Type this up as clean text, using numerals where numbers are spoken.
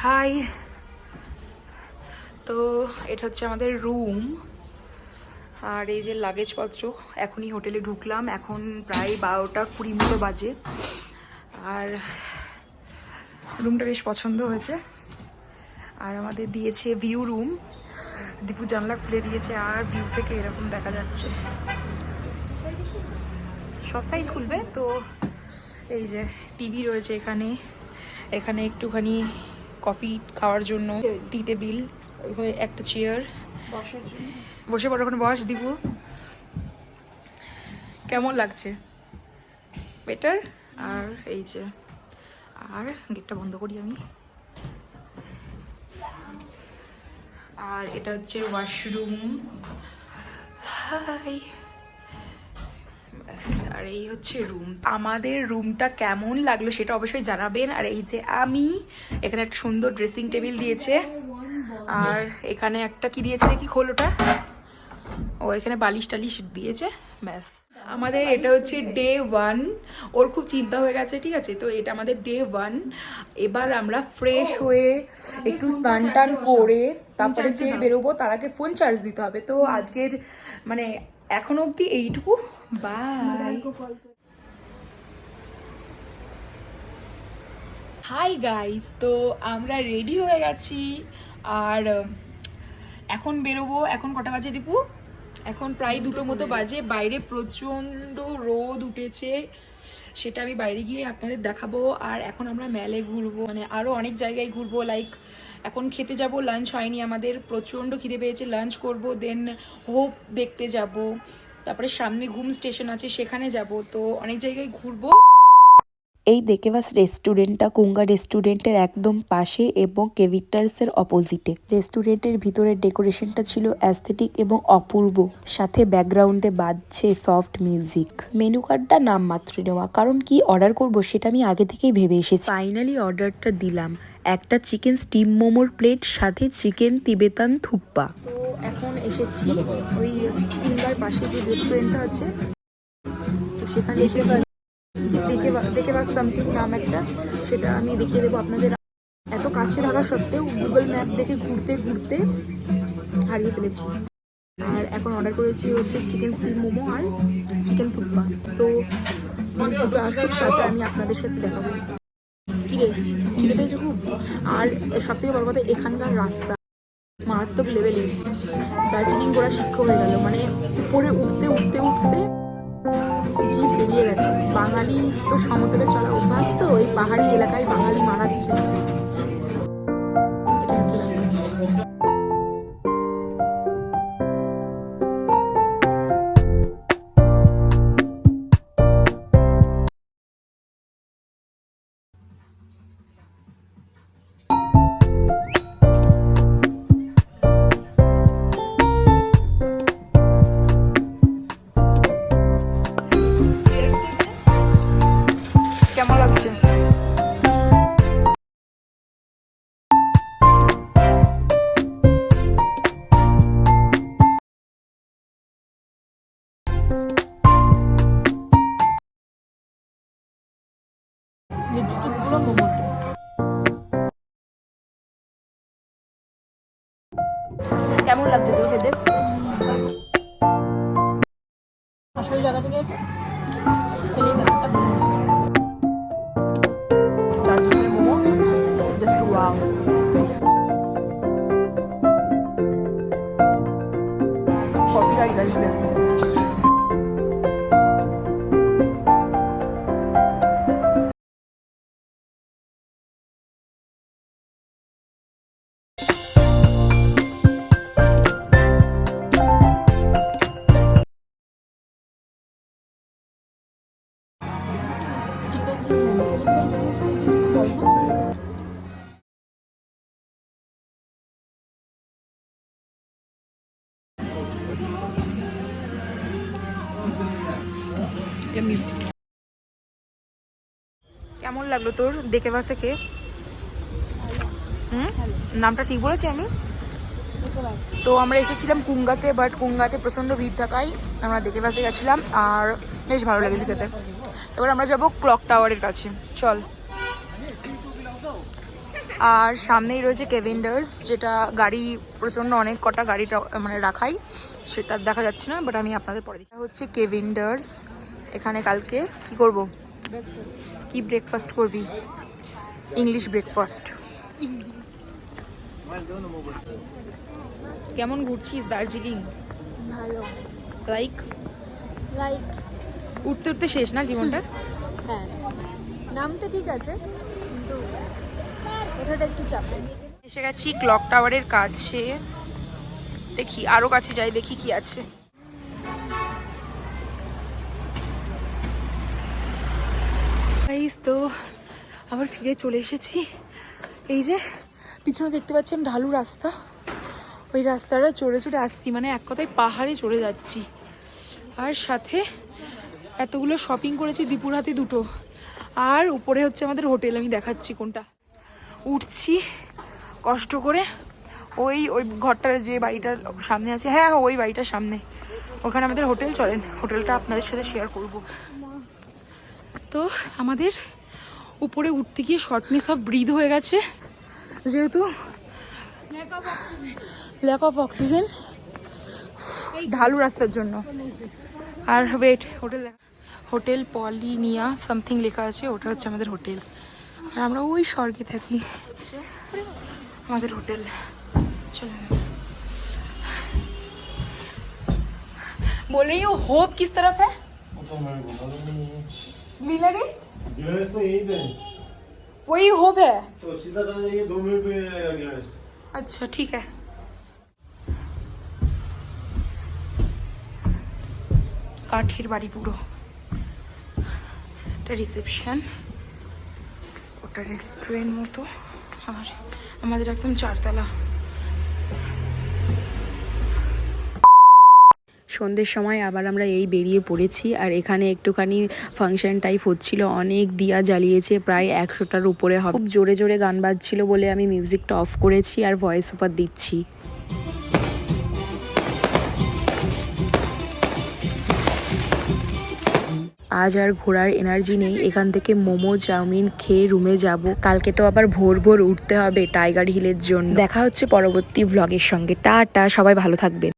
High. তো এটা হচ্ছে আমাদের রুম, আর এই যে লাগেজপত্র। এখনই হোটেলে ঢুকলাম, এখন প্রায় 12টা 20 মতো বাজে। আর রুমটা বেশ পছন্দ হয়েছে। আর আমাদের দিয়েছে ভিউ রুম, দীপু জানলা খুলে দিয়েছে আর ভিউ থেকে এরকম দেখা যাচ্ছে। সব সাইড খুলবে তো। এই যে টিভি রয়েছে এখানে, এখানে একটুখানি কফি খাওয়ার জন্য টি টেবিল, ওইখানে একটা চেয়ার বসে পড়ো। ওখানে বস দীপু। কেমন লাগছে? বেটার। আর এই যে, আর গেটটা বন্ধ করি আমি। আর এটা হচ্ছে ওয়াশরুম। হাই। আর এই হচ্ছে রুম। আমাদের রুমটা কেমন লাগলো সেটা অবশ্যই জানাবেন। আর এই যে আমি, এখানে একটা সুন্দর ড্রেসিং টেবিল দিয়েছে, আর এখানে একটা কি দিয়েছে দেখি, খোল ওটা। ও এখানে বালিশ টালিশ দিয়েছে, ব্যাস। আমাদের এটা হচ্ছে ডে 1। ওর খুব চিন্তা হয়ে গেছে, ঠিক আছে? তো এটা আমাদের ডে 1। এবার আমরা ফ্রেশ হয়ে একটু স্নান টান করে তারপরে ফের বেরোবো। তার আগে ফোন চার্জ দিতে হবে। তো আজকের মানে এখন অবধি এইটুকু। বাই। হাই গাইস, তো আমরা রেডি হয়ে গেছি আর এখন বেরোবো। এখন কটা বাজে দীপু? এখন প্রায় 2টো মতো বাজে। বাইরে প্রচন্ড রোদ উঠেছে, সেটা আমি বাইরে গিয়ে আপনাদের দেখাবো। আর এখন আমরা মেলে ঘুরবো, মানে আরো অনেক জায়গায় ঘুরবো। লাইক এখন খেতে যাব, লাঞ্চ হয়নি আমাদের, প্রচন্ড খিদে পেয়েছে, লাঞ্চ করব। দেন হোপ দেখতে যাব, তারপরে সামনে ঘুম স্টেশন আছে সেখানে যাব। তো অনেক জায়গায় ঘুরবো। এই দেকেবাস রেস্টুরেন্টটা কুঙ্গা রেস্টুরেন্টের একদম পাশে এবং কেভিক্টার্সের অপোজিটে। রেস্টুরেন্টের ভিতরের ডেকোরেশনটা ছিল অ্যাস্থেটিক এবং অপূর্ব, সাথে ব্যাকগ্রাউন্ডে বাজছে সফট মিউজিক। মেনু কার্ডটা নামমাত্র নেওয়া, কারণ কি অর্ডার করব সেটা আমি আগে থেকেই ভেবে এসেছি। ফাইনালি অর্ডারটা দিলাম, একটা চিকেন স্টিম মোমোর প্লেট, সাথে চিকেন তিবেতান থুপ্পা। তো এখন এসেছি ওই কুঙ্গার পাশে যে রেস্টুরেন্টটা আছে, তো সেখানে এসেছি। দেখে বাস সামথিং নাম একটা, সেটা আমি দেখিয়ে দেবো আপনাদের। এত কাছে থাকা সত্ত্বেও গুগল ম্যাপ দেখে ঘুরতে ঘুরতে হারিয়ে ফেলেছি। আর এখন অর্ডার করেছি হচ্ছে চিকেন স্টিম মোমো আর চিকেন থুপ্পা। তো দুটো আসুক, তারপরে আমি আপনাদের সাথে দেখাবো। কিরে, খিদে পেয়েছে খুব। আর সব থেকে বড় কথা, এখানকার রাস্তা মারাত্মক লেভেলের। দার্জিলিং ঘোরা শিক্ষা হয়ে গেল, মানে উপরে উঠতে উঠতে উঠতে জিভ বেরিয়ে গেছে। বাঙালি তো সমতলে চলা অভ্যাস, তো ওই পাহাড়ি এলাকায় বাঙালি মারাচ্ছে। এটা হচ্ছে ব্যাপার। কেমন লাগছে? লিপস্টিক পুরো মোমোর। কেমন লাগছে তোর খেতে? আসল জায়গা থেকে দার্জিলিংয়ের মোমো জাস্ট ওয়াও। কপিরাইট আসবে। কেমন লাগলো তোর দেখে বাসে খেয়ে? নামটা ঠিক বলেছি আমি? তো আমরা এসেছিলাম কুঙ্গাতে, বাট কুঙ্গাতে প্রচণ্ড ভিড় থাকায় আমরা দেখে বাসে গেছিলাম, আর বেশ ভালো লেগেছে খেতে। এবার আমরা যাব ক্লক টাওয়ারের কাছে, চল। আর সামনেই রয়েছে কেভেন্ডার্স, যেটা গাড়ি প্রচণ্ড অনেক কটা গাড়িটা মানে রাখাই, সেটা দেখা যাচ্ছে না, বাট আমি আপনাদের পরে দিই। হচ্ছে কেভেন্ডার্স। এখানে কালকে কি করব, কি ব্রেকফাস্ট করবি? English breakfast. কেমন ঘুরছিস দার্জিলিং? ভালো। লাইক লাইক উঠতে উঠতে শেষ না জীবনটা? হ্যাঁ, নামটা ঠিক আছে কিন্তু ওঠাটা একটু চাপে। এসে গেছি ক্লক টাওয়ারের কাছে, দেখি আরো কাছে যাই, দেখি কি আছে। গাইস, তো আবার ফিরে চলে এসেছি। এই যে পিছনে দেখতে পাচ্ছেন ঢালু রাস্তা, ওই রাস্তাটা চড়ে চড়ে আসছি, মানে এক কথায় পাহাড়ে চড়ে যাচ্ছি। আর সাথে এতগুলো শপিং করেছি, দীপুর হাতে দুটো, আর উপরে হচ্ছে আমাদের হোটেল, আমি দেখাচ্ছি কোনটা। উঠছি কষ্ট করে, ওই ওই ঘরটার যে বাড়িটার সামনে আছে, হ্যাঁ ওই বাড়িটার সামনে, ওখানে আমাদের হোটেল। চলেন হোটেলটা আপনাদের সাথে শেয়ার করব। তো আমাদের উপরে উঠতে গিয়ে শর্টনেস অফ ব্রিথ হয়ে গেছে, যেহেতু ল্যাক অফ অক্সিজেন, ঢালু রাস্তার জন্য। আর ওয়েট, হোটেল পলিনিয়া সামথিং লেখা আছে, ওটা হচ্ছে আমাদের হোটেল। আর আমরা ওই স্বর্গে থাকি, আমাদের হোটেল। चलो बोल रही हूँ, होप किस तरफ है? ग्रीनरीज तो यहीं पे वही होप है। तो सीधा चला जाइए 2 मिनट में आएगा। अच्छा ठीक है। কাঠের বাড়ি পুরো, এটা রিসেপশন, ওটা রেস্টুরেন্ট মতো, আর আমাদের একদম 4 তলা। সন্ধ্যের সময় আবার আমরা এই বেরিয়ে পড়েছি, আর এখানে একটুখানি ফাংশন টাইপ হচ্ছিল, অনেক দিয়া জ্বালিয়েছে, প্রায় 100টার উপরে হবে। খুব জোরে জোরে গান বাজছিল বলে আমি মিউজিকটা অফ করেছি আর ভয়েস ওভার দিচ্ছি। আজ আর ঘোরার এনার্জি নেই, এখান থেকে মোমো চাউমিন খেয়ে রুমে যাব। কালকে তো আবার ভোর ভোর উঠতে হবে টাইগার হিলের জন্য। দেখা হচ্ছে পরবর্তী ভ্লগের সঙ্গে। টাটা, সবাই ভালো থাকবেন।